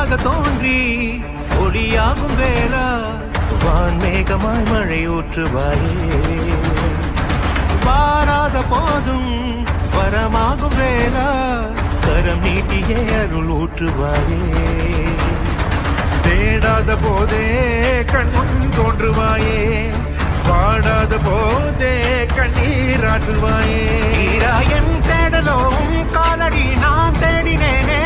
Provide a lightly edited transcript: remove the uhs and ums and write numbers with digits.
ஒளியாக தோன்றி ஒளியாகும் வேளா வான்மேகமாய் மழை ஊற்றுவாயே வாராத போதும் வரமாகும் வேளா கரம் நீட்டியே அருள் ஊற்றுவாயே தேடாத போதே கண்முன் தோன்றுவாயே பாடாத போதே கண்ணீராற்றுவாயே என் தேடலும் காலடி நான் தேடினேனே